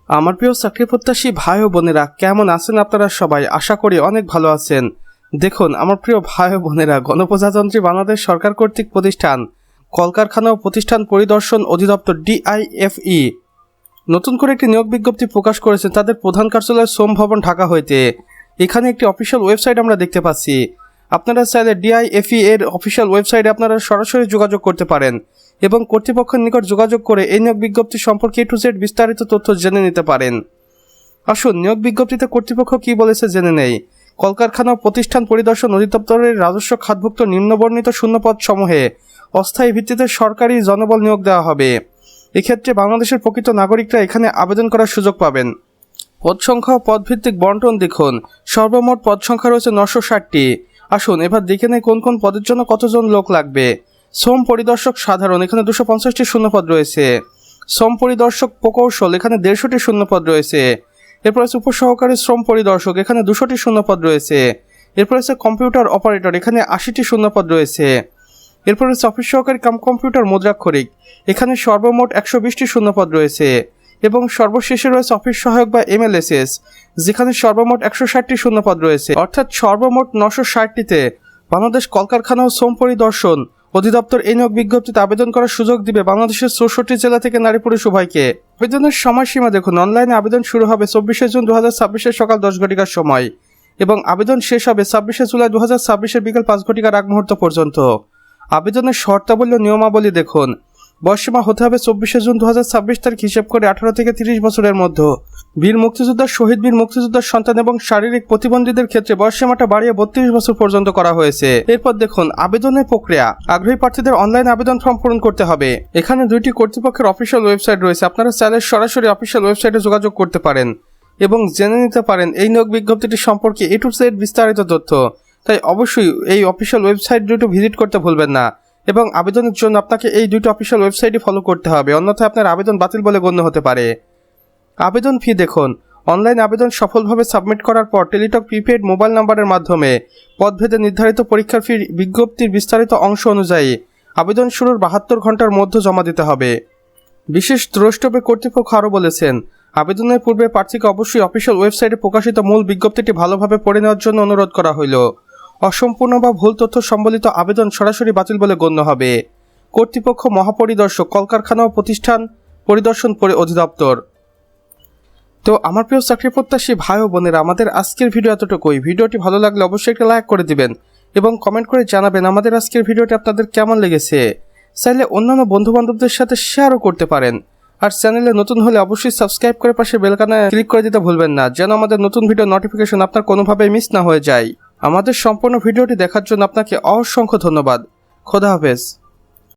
আমার প্রিয় চাকরি প্রত্যাশী ভাই ও বোনেরা, কেমন আছেন আপনারা সবাই? আশা করি অনেক ভালো আছেন। দেখুন আমার প্রিয় ভাই ও বোনেরা, গণপ্রজাতন্ত্রী বাংলাদেশ সরকার কর্তৃক প্রতিষ্ঠান কলকারখানা ও প্রতিষ্ঠান পরিদর্শন অধিদপ্তর DIFE নতুন করে একটি নিয়োগ বিজ্ঞপ্তি প্রকাশ করেছেন তাদের প্রধান কার্যালয় শ্রম ভবন ঢাকা হইতে। এখানে একটি অফিসিয়াল ওয়েবসাইট আমরা দেখতে পাচ্ছি। আপনারা চাইলে DIFE এর অফিসিয়াল ওয়েবসাইটে আপনারা সরাসরি যোগাযোগ করতে পারেন এবং কর্তৃপক্ষের নিকট যোগাযোগ করে এই নিয়োগ বিজ্ঞপ্তি সম্পর্কে A to Z বিস্তারিত তথ্য জেনে নিতে পারেন। আসুন নিয়োগ বিজ্ঞপ্তিতে কর্তৃপক্ষ কি বলেছে জেনে নেই। কলকারখানা ও প্রতিষ্ঠান পরিদর্শন অধিদপ্তরের রাজস্ব খাতভুক্ত নিম্নবর্ণিত শূন্যপদ সমূহে অস্থায়ী ভিত্তিতে সরকারি জনবল নিয়োগ দেওয়া হবে। এক্ষেত্রে বাংলাদেশের প্রকৃত নাগরিকরা এখানে আবেদন করার সুযোগ পাবেন। পদ সংখ্যা ও পদভিত্তিক বন্টন দেখুন। সর্বমোট পদ সংখ্যা রয়েছে 960টি। আসুন এবার দেখে নেই কোন কোন পদের জন্য কতজন লোক লাগবে। শ্রম পরিদর্শক সাধারণ, এখানে 250টি শূন্যপদ রয়েছে। শ্রম পরিদর্শক প্রকৌশল, এখানে 150টি শূন্যপদ রয়েছে। এরপর আছে উপসহকারী শ্রম পরিদর্শক, এখানে 200টি শূন্যপদ রয়েছে। এরপর আছে কম্পিউটার অপারেটর, এখানে 80টি শূন্যপদ রয়েছে। এরপর আছে অফিস সহকারী কাম কম্পিউটার মুদ্রাক্ষরিক, এখানে সর্বমোট 120টি শূন্যপদ রয়েছে। এবং সর্বশেষে রয়েছে অফিস সহায়ক বা MLSS, যেখানে সর্বমোট 160টি শূন্যপদ রয়েছে। অর্থাৎ সর্বমোট 960টিতে বাংলাদেশ কলকারখানা ও শ্রম পরিদর্শন অধিদপ্তর এই নিয়োগ বিজ্ঞপ্তিতে আবেদন করার সুযোগ দিবে বাংলাদেশের 64 জেলা থেকে নারী পুরুষ উভয়কে। আবেদনের সময়সীমা দেখুন। অনলাইনে আবেদন শুরু হবে 24 জুন 2026 সকাল 10 ঘটিকার সময় এবং আবেদন শেষ হবে 26 জুলাই 2026 বিকাল 5 ঘটিকার আগ মুহূর্ত পর্যন্ত। আবেদনের শর্তাবলী ও নিয়মাবলী দেখুন। বয়সসীমা হতে হবে 24 জুন 2026 তারিখ হিসেব করে 18 থেকে 30 বছরের মধ্যে। বীর মুক্তিযোদ্ধা, শহীদ বীর মুক্তিযোদ্ধার সন্তান এবং শারীরিক প্রতিবন্ধীদের ক্ষেত্রে বয়সসীমাটা বাড়িয়ে 32 বছর পর্যন্ত করা হয়েছে। এরপর দেখুন আবেদনের প্রক্রিয়া। আগ্রহী প্রার্থীদের অনলাইন আবেদন ফর্ম পূরণ করতে হবে। এখানে দুইটি কর্তৃপক্ষের অফিসিয়াল ওয়েবসাইট রয়েছে। আপনারা চাইলে সরাসরি অফিসিয়াল ওয়েবসাইটে যোগাযোগ করতে পারেন এবং জেনে নিতে পারেন এই নিয়োগ বিজ্ঞপ্তিটি সম্পর্কে A to Z বিস্তারিত তথ্য। তাই অবশ্যই এই অফিসিয়াল ওয়েবসাইট দুটো ভিজিট করতে ভুলবেন না এবং আবেদনের জন্য আপনাকে এই দুটো অফিসিয়াল ওয়েবসাইটই ফলো করতে হবে, অন্যথায় আপনার আবেদন বাতিল বলে গণ্য হতে পারে। আবেদন ফি দেখুন। অনলাইন আবেদন সফলভাবে সাবমিট করার পর টেলিটক প্রিপেড মোবাইল নাম্বারের মাধ্যমে পদভেদে নির্ধারিত পরীক্ষার ফি বিজ্ঞপ্তির বিস্তারিত অংশ অনুযায়ী আবেদন শুরুর 72 ঘন্টার মধ্যে জমা দিতে হবে। বিশেষ দ্রষ্টব্যে কর্তৃপক্ষ আরও বলেছেন, আবেদনের পূর্বে প্রার্থীকে অবশ্যই অফিসিয়াল ওয়েবসাইটে প্রকাশিত মূল বিজ্ঞপ্তিটি ভালোভাবে পড়ে নেওয়ার জন্য অনুরোধ করা হইল। অসম্পূর্ণ বা ভুল তথ্য সম্বলিত আবেদন সরাসরি বাতিল বলে গণ্য হবে। কর্তৃপক্ষ মহাপরিদর্শক কলকারখানা ও প্রতিষ্ঠান পরিদর্শন অধিদপ্তর। তো আমার প্রিয় চাকরি প্রত্যাশী ভাই ও বোনেরা, আমাদের আজকের ভিডিও এতটুকুই। ভিডিওটি ভালো লাগলে অবশ্যই একটা লাইক করে দিবেন এবং কমেন্ট করে জানাবেন আমাদের আজকের ভিডিওটি আপনাদের কেমন লেগেছে। চাইলে অন্যান্য বন্ধু বান্ধবদের সাথে শেয়ারও করতে পারেন। আর চ্যানেলে নতুন হলে অবশ্যই সাবস্ক্রাইব করে পাশে বেলকানে ক্লিক করে দিতে ভুলবেন না, যেন আমাদের নতুন ভিডিও নোটিফিকেশন আপনার কোনোভাবেই মিস না হয়ে যায়। আমাদের সম্পূর্ণ ভিডিওটি দেখার জন্য আপনাকে অসংখ্য ধন্যবাদ। খোদা হাফেজ।